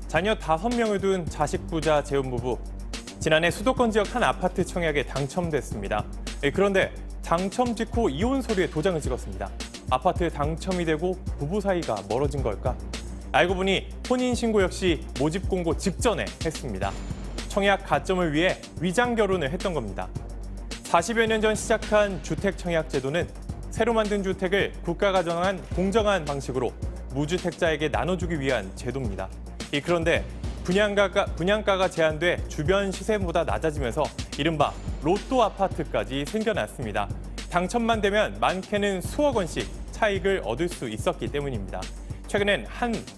자녀 5명을 둔 자식 부자 재혼부부. 지난해 수도권 지역 한 아파트 청약에 당첨됐습니다. 그런데 당첨 직후 이혼 서류에 도장을 찍었습니다. 아파트에 당첨이 되고 부부 사이가 멀어진 걸까? 알고 보니 혼인신고 역시 모집 공고 직전에 했습니다. 청약 가점을 위해 위장 결혼을 했던 겁니다. 40여 년 전 시작한 주택 청약 제도는 새로 만든 주택을 국가가 정한 공정한 방식으로 무주택자에게 나눠주기 위한 제도입니다. 그런데 분양가가 제한돼 주변 시세보다 낮아지면서 이른바 로또 아파트까지 생겨났습니다. 당첨만 되면 많게는 수억 원씩 차익을 얻을 수 있었기 때문입니다. 최근엔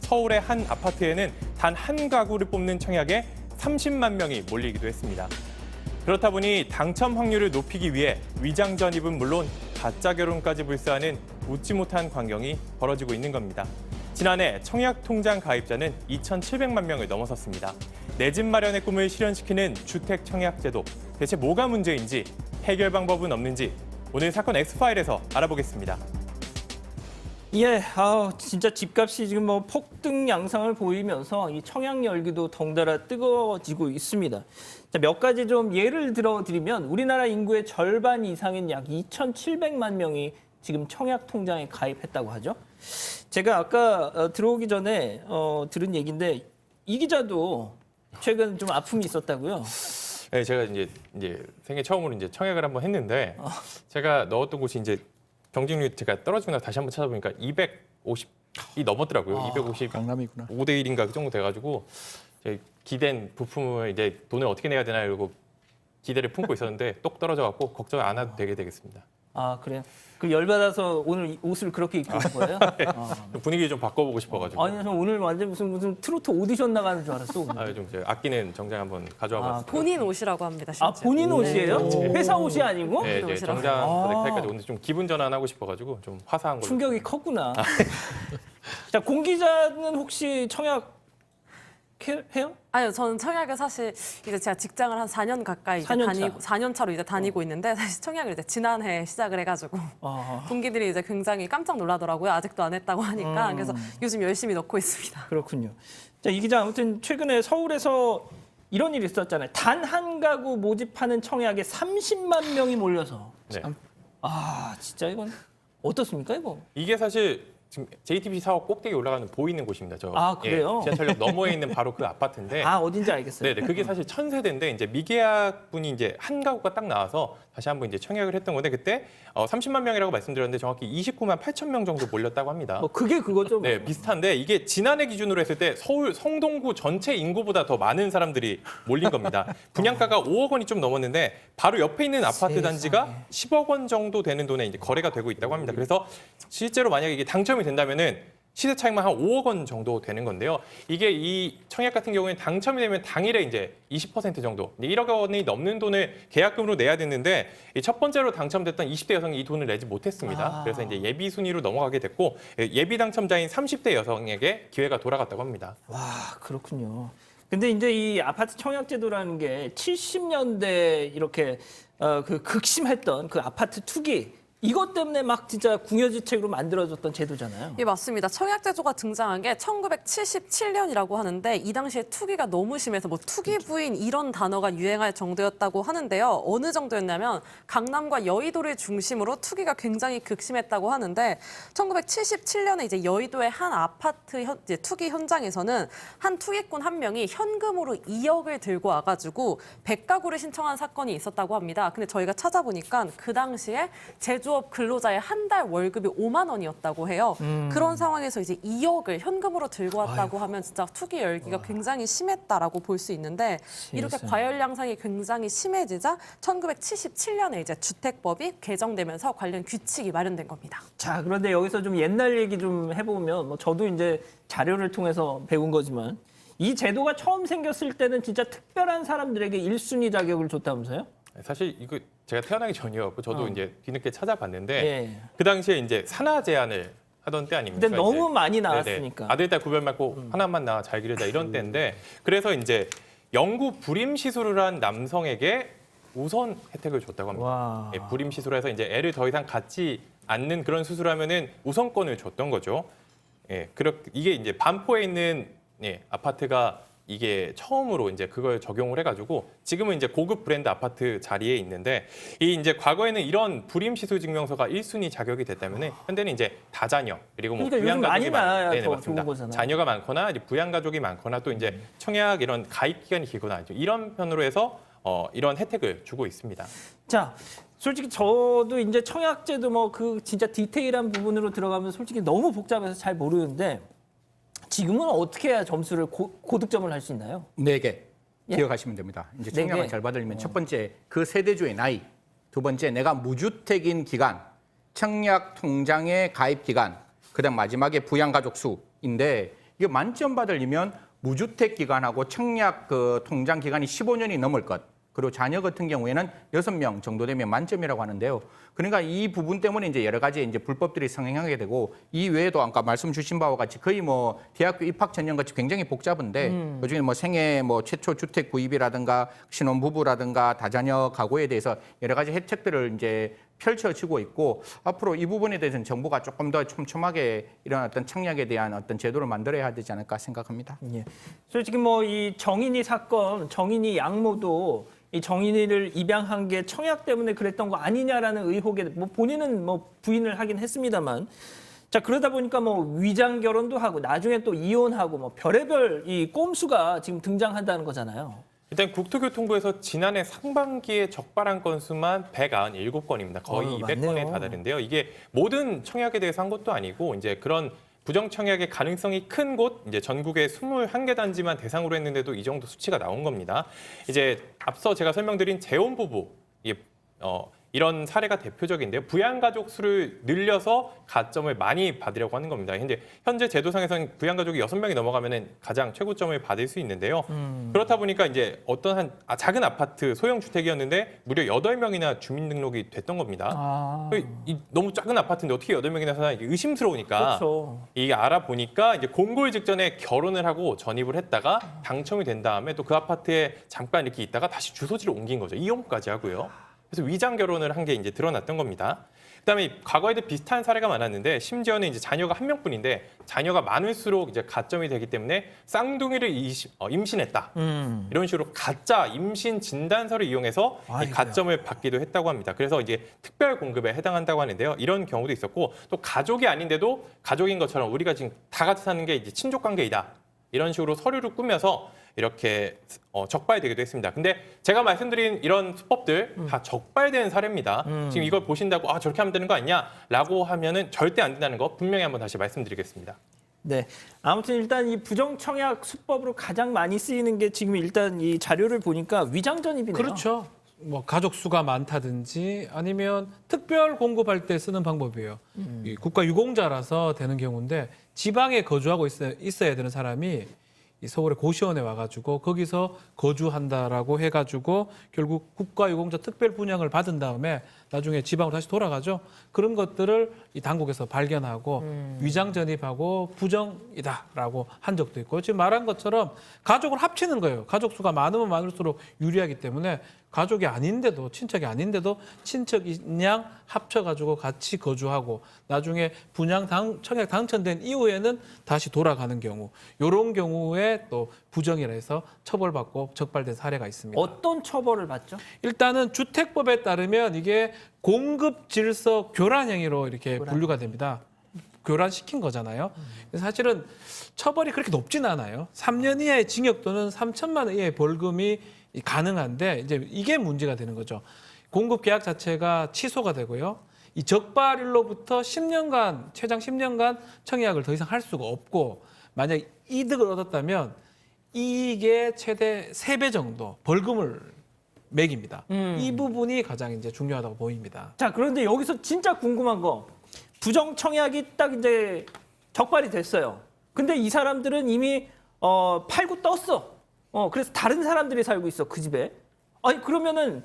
서울의 한 아파트에는 단 한 가구를 뽑는 청약에 30만 명이 몰리기도 했습니다. 그렇다 보니 당첨 확률을 높이기 위해 위장 전입은 물론 가짜 결혼까지 불사하는 웃지 못한 광경이 벌어지고 있는 겁니다. 지난해 청약 통장 가입자는 2,700만 명을 넘어섰습니다. 내 집 마련의 꿈을 실현시키는 주택 청약 제도, 대체 뭐가 문제인지 해결 방법은 없는지 오늘 사건 X파일에서 알아보겠습니다. 예, 진짜 집값이 지금 뭐 폭등 양상을 보이면서 이 청약 열기도 덩달아 뜨거워지고 있습니다. 자, 몇 가지 좀 예를 들어드리면 우리나라 인구의 절반 이상인 약 2,700만 명이 지금 청약 통장에 가입했다고 하죠. 제가 아까 들어오기 전에 들은 얘기인데 이 기자도 최근 좀 아픔이 있었다고요. 네, 제가 이제 생애 처음으로 이제 청약을 한번 했는데 제가 넣었던 곳이 이제 경쟁률 제가 떨어지고 나서 다시 한번 찾아보니까 250이 넘었더라고요. 250 강남이구나. 5대 1인가 그 정도 돼가지고 기댄 부품을 이제 돈을 어떻게 내야 되나 이러고 기대를 품고 있었는데 똑 떨어져갖고 걱정 안 해도 되겠습니다. 아, 그래요? 그 열받아서 오늘 옷을 그렇게 입고 온 거예요? 분위기 좀 바꿔보고 싶어가지고. 아니, 저 오늘 완전 무슨 트로트 오디션 나가는 줄 알았어. 오늘. 좀 제가 아끼는 정장 한번 가져와 봤습니다. 본인 옷이라고 합니다. 진짜. 본인 옷이에요? 회사 옷이 아니고? 네, 이제 옷이라고. 정장 넥타이까지 오늘 좀 기분 전환하고 싶어가지고 좀 화사한 걸로. 충격이 컸구나. 자, 공 기자는 혹시 청약 해요? 아니요, 저는 청약을 사실 이제 제가 직장을 한 4년 가까이 4년 차로 이제 다니고 있는데 사실 청약을 이제 지난해 시작을 해가지고 동기들이 이제 굉장히 깜짝 놀라더라고요. 아직도 안 했다고 하니까. 그래서 요즘 열심히 넣고 있습니다. 그렇군요. 자, 이 기자 아무튼 최근에 서울에서 이런 일이 있었잖아요. 단 한 가구 모집하는 청약에 30만 명이 몰려서. 네. 진짜 이건 어떻습니까, 이거? 이게 사실 지금 JTBC 사업 꼭대기 올라가는 보이는 곳입니다. 그래요? 지하철역 너머에 있는 바로 그 아파트인데. 어딘지 알겠어요. 네, 그게 사실 1,000세대인데 이제 미계약 분이 이제 한 가구가 딱 나와서 다시 한번 이제 청약을 했던 건데 그때 30만 명이라고 말씀드렸는데 정확히 29만 8천 명 정도 몰렸다고 합니다. 그게 그거죠. 네, 비슷한데 이게 지난해 기준으로 했을 때 서울 성동구 전체 인구보다 더 많은 사람들이 몰린 겁니다. 분양가가 5억 원이 좀 넘었는데 바로 옆에 있는 아파트 단지가 10억 원 정도 되는 돈에 이제 거래가 되고 있다고 합니다. 그래서 실제로 만약에 이게 당첨이 된다면은 시세 차익만 한 5억 원 정도 되는 건데요. 이게 이 청약 같은 경우에는 당첨이 되면 당일에 이제 20% 정도, 1억 원이 넘는 돈을 계약금으로 내야 됐는데 첫 번째로 당첨됐던 20대 여성이 이 돈을 내지 못했습니다. 그래서 이제 예비 순위로 넘어가게 됐고 예비 당첨자인 30대 여성에게 기회가 돌아갔다고 합니다. 와, 그렇군요. 근데 이제 이 아파트 청약 제도라는 게 70년대 이렇게 극심했던 그 아파트 투기 이것 때문에 막 진짜 궁여지책으로 만들어졌던 제도잖아요. 예, 맞습니다. 청약제도가 등장한 게 1977년이라고 하는데 이 당시에 투기가 너무 심해서 뭐 투기 부인 이런 단어가 유행할 정도였다고 하는데요. 어느 정도였냐면 강남과 여의도를 중심으로 투기가 굉장히 극심했다고 하는데 1977년에 이제 여의도의 한 아파트 투기 현장에서는 한 투기꾼 한 명이 현금으로 2억을 들고 와가지고 100가구를 신청한 사건이 있었다고 합니다. 근데 저희가 찾아보니까 그 당시에 제조업 근로자의 한 달 월급이 5만 원이었다고 해요. 그런 상황에서 이제 2억을 현금으로 들고 왔다고 하면 진짜 투기 열기가 굉장히 심했다라고 볼 수 있는데 이렇게 과열 양상이 굉장히 심해지자 1977년에 이제 주택법이 개정되면서 관련 규칙이 마련된 겁니다. 자, 그런데 여기서 좀 옛날 얘기 좀 해보면 뭐 저도 이제 자료를 통해서 배운 거지만 이 제도가 처음 생겼을 때는 진짜 특별한 사람들에게 1순위 자격을 줬다면서요? 사실 이거 제가 태어나기 전이었고 저도 이제 뒤늦게 찾아봤는데 예. 그 당시에 이제 산하 제한을 하던 때 아닙니까? 근데 너무 이제. 많이 네네. 나왔으니까. 아들 딸 구별 말고 하나만 낳아 잘 기르자 이런 때인데 그래서 이제 영구 불임 시술을 한 남성에게 우선 혜택을 줬다고 합니다. 와. 예, 불임 시술해서 이제 애를 더 이상 갖지 않는 그런 수술하면은 우선권을 줬던 거죠. 예, 이게 이제 반포에 있는 예, 아파트가 이게 처음으로 이제 그걸 적용을 해가지고 지금은 이제 고급 브랜드 아파트 자리에 있는데 이 이제 과거에는 이런 불임시설 증명서가 1순위 자격이 됐다면은 현재는 이제 다자녀 그리고 뭐 그러니까 요즘 많이 나와야 네네, 더 맞습니다. 좋은 거잖아요. 자녀가 많거나 이제 부양 가족이 많거나 또 이제 청약 이런 가입 기간이 길거나 이런 편으로 해서 이런 혜택을 주고 있습니다. 자, 솔직히 저도 이제 청약제도 뭐 그 진짜 디테일한 부분으로 들어가면 솔직히 너무 복잡해서 잘 모르는데 지금은 어떻게 해야 점수를 고득점을 할 수 있나요? 4개 예? 기억하시면 됩니다. 이제 네 청약을 개. 잘 받으려면 첫 번째 그 세대주의 나이, 두 번째 내가 무주택인 기간, 청약 통장의 가입 기간, 그다음 마지막에 부양가족 수인데 이게 만점 받으려면 무주택 기간하고 청약 그 통장 기간이 15년이 넘을 것. 그리고 자녀 같은 경우에는 6명 정도 되면 만점이라고 하는데요. 그러니까 이 부분 때문에 이제 여러 가지 이제 불법들이 성행하게 되고 이 외에도 아까 말씀 주신 바와 같이 거의 뭐 대학교 입학 전형 같이 굉장히 복잡한데 그중에 뭐 생애 뭐 최초 주택 구입이라든가 신혼부부라든가 다자녀 가구에 대해서 여러 가지 혜택들을 이제 펼쳐지고 있고 앞으로 이 부분에 대해서는 정부가 조금 더 촘촘하게 이런 어떤 청약에 대한 어떤 제도를 만들어야 되지 않을까 생각합니다. 예. 솔직히 뭐 이 정인이 사건, 정인이 양모도 이 정인이를 입양한 게 청약 때문에 그랬던 거 아니냐라는 의혹에 뭐 본인은 뭐 부인을 하긴 했습니다만 자 그러다 보니까 뭐 위장 결혼도 하고 나중에 또 이혼하고 뭐 별의별 이 꼼수가 지금 등장한다는 거잖아요. 일단 국토교통부에서 지난해 상반기에 적발한 건수만 197건입니다. 거의 200건에 많네요. 다다른데요. 이게 모든 청약에 대해서 한 것도 아니고 이제 그런 부정 청약의 가능성이 큰 곳 이제 전국의 21개 단지만 대상으로 했는데도 이 정도 수치가 나온 겁니다. 이제 앞서 제가 설명드린 재혼 부부 이게 이런 사례가 대표적인데요. 부양가족 수를 늘려서 가점을 많이 받으려고 하는 겁니다. 현재 제도상에서는 부양가족이 6명이 넘어가면 가장 최고점을 받을 수 있는데요. 그렇다 보니까 이제 어떤 작은 아파트 소형 주택이었는데 무려 8명이나 주민등록이 됐던 겁니다. 너무 작은 아파트인데 어떻게 8명이나 사나 이게 의심스러우니까 그렇죠. 이게 알아보니까 이제 공고일 직전에 결혼을 하고 전입을 했다가 당첨이 된 다음에 또 그 아파트에 잠깐 이렇게 있다가 다시 주소지를 옮긴 거죠. 이혼까지 하고요. 그래서 위장 결혼을 한 게 이제 드러났던 겁니다. 그다음에 과거에도 비슷한 사례가 많았는데 심지어는 이제 자녀가 1명뿐인데 자녀가 많을수록 이제 가점이 되기 때문에 쌍둥이를 임신했다. 이런 식으로 가짜 임신 진단서를 이용해서 이 아이고야. 가점을 받기도 했다고 합니다. 그래서 이제 특별 공급에 해당한다고 하는데요. 이런 경우도 있었고 또 가족이 아닌데도 가족인 것처럼 우리가 지금 다 같이 사는 게 이제 친족 관계이다. 이런 식으로 서류를 꾸며서 이렇게 적발되기도 했습니다. 근데 제가 말씀드린 이런 수법들 다 적발된 사례입니다. 지금 이걸 보신다고 저렇게 하면 되는 거 아니냐라고 하면은 절대 안 된다는 거 분명히 한번 다시 말씀드리겠습니다. 네. 아무튼 일단 이 부정청약 수법으로 가장 많이 쓰이는 게 지금 일단 이 자료를 보니까 위장 전입이네요. 그렇죠. 뭐 가족 수가 많다든지 아니면 특별 공급할 때 쓰는 방법이에요. 이 국가 유공자라서 되는 경우인데 지방에 거주하고 있어야 되는 사람이 이 서울의 고시원에 와가지고 거기서 거주한다라고 해가지고 결국 국가유공자 특별 분양을 받은 다음에 나중에 지방으로 다시 돌아가죠. 그런 것들을 이 당국에서 발견하고 위장 전입하고 부정이다라고 한 적도 있고 지금 말한 것처럼 가족을 합치는 거예요. 가족 수가 많으면 많을수록 유리하기 때문에 가족이 아닌데도 친척이 아닌데도 친척인 양 합쳐가지고 같이 거주하고 나중에 분양 청약 당첨된 이후에는 다시 돌아가는 경우 이런 경우에 또 부정이라 해서 처벌받고 적발된 사례가 있습니다. 어떤 처벌을 받죠? 일단은 주택법에 따르면 이게 공급 질서 교란 행위로 이렇게 분류가 됩니다. 교란시킨 거잖아요. 사실은 처벌이 그렇게 높진 않아요. 3년 이하의 징역 또는 3천만 원 이하의 벌금이 가능한데 이제 이게 문제가 되는 거죠. 공급 계약 자체가 취소가 되고요. 이 적발일로부터 10년간 최장 10년간 청약을 더 이상 할 수가 없고 만약 이득을 얻었다면 이익의 최대 3배 정도 벌금을 매깁니다. 이 부분이 가장 이제 중요하다고 보입니다. 자, 그런데 여기서 진짜 궁금한 거. 부정 청약이 딱 이제 적발이 됐어요. 근데 이 사람들은 이미 팔고 떴어. 그래서 다른 사람들이 살고 있어, 그 집에. 아니, 그러면은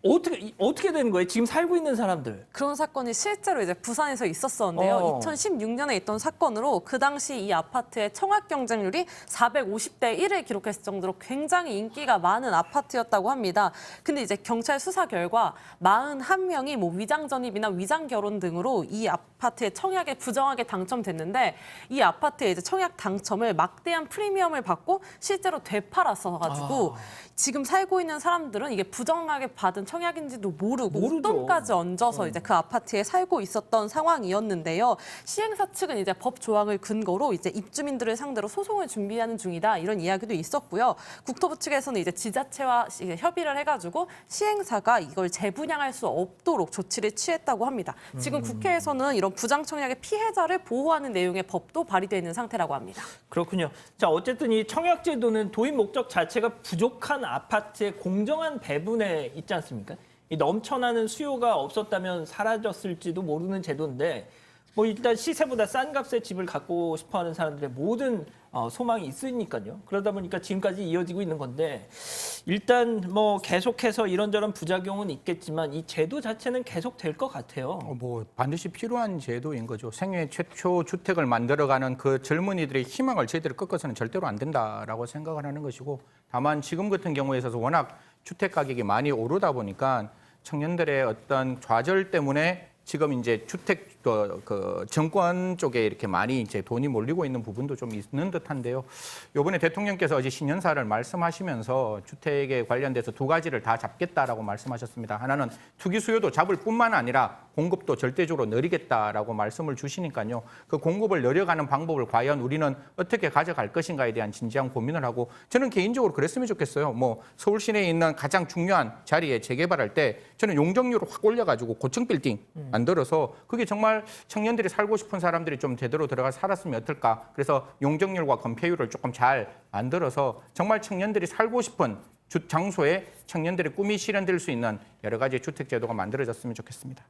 어떻게 되는 거예요? 지금 살고 있는 사람들. 그런 사건이 실제로 이제 부산에서 있었었는데요. 2016년에 있던 사건으로 그 당시 이 아파트의 청약 경쟁률이 450대 1을 기록했을 정도로 굉장히 인기가 많은 아파트였다고 합니다. 근데 이제 경찰 수사 결과 41명이 뭐 위장 전입이나 위장 결혼 등으로 이 아파트의 청약에 부정하게 당첨됐는데 이 아파트의 이제 청약 당첨을 막대한 프리미엄을 받고 실제로 되팔았어가지고 지금 살고 있는 사람들은 이게 부정하게 받은 청약인지도 모르고 모르죠. 웃돈까지 얹어서 이제 그 아파트에 살고 있었던 상황이었는데요. 시행사 측은 이제 법 조항을 근거로 이제 입주민들을 상대로 소송을 준비하는 중이다 이런 이야기도 있었고요. 국토부 측에서는 이제 지자체와 이제 협의를 해가지고 시행사가 이걸 재분양할 수 없도록 조치를 취했다고 합니다. 지금 국회에서는 이런 부당 청약의 피해자를 보호하는 내용의 법도 발의되어 있는 상태라고 합니다. 그렇군요. 자, 어쨌든 이 청약제도는 도입 목적 자체가 부족한 아파트의 공정한 배분에 있지 않습니까? 이 넘쳐나는 수요가 없었다면 사라졌을지도 모르는 제도인데 뭐 일단 시세보다 싼 값에 집을 갖고 싶어하는 사람들의 모든 소망이 있으니까요. 그러다 보니까 지금까지 이어지고 있는 건데 일단 뭐 계속해서 이런저런 부작용은 있겠지만 이 제도 자체는 계속 될 것 같아요. 뭐 반드시 필요한 제도인 거죠. 생애 최초 주택을 만들어가는 그 젊은이들의 희망을 저희들이 꺾어서는 절대로 안 된다라고 생각을 하는 것이고, 다만 지금 같은 경우에 있어서 워낙 주택 가격이 많이 오르다 보니까 청년들의 어떤 좌절 때문에 지금 이제 주택 그 정권 쪽에 이렇게 많이 이제 돈이 몰리고 있는 부분도 좀 있는 듯한데요. 이번에 대통령께서 어제 신년사를 말씀하시면서 주택에 관련돼서 두 가지를 다 잡겠다라고 말씀하셨습니다. 하나는 투기 수요도 잡을 뿐만 아니라 공급도 절대적으로 늘리겠다라고 말씀을 주시니까요. 그 공급을 늘려가는 방법을 과연 우리는 어떻게 가져갈 것인가에 대한 진지한 고민을 하고, 저는 개인적으로 그랬으면 좋겠어요. 뭐 서울 시내에 있는 가장 중요한 자리에 재개발할 때 저는 용적률을 확 올려가지고 고층 빌딩 만들어서 그게 정말 청년들이 살고 싶은 사람들이 좀 제대로 들어가 살았으면 어떨까. 그래서 용적률과 건폐율을 조금 잘 만들어서 정말 청년들이 살고 싶은 장소에 청년들의 꿈이 실현될 수 있는 여러 가지 주택 제도가 만들어졌으면 좋겠습니다.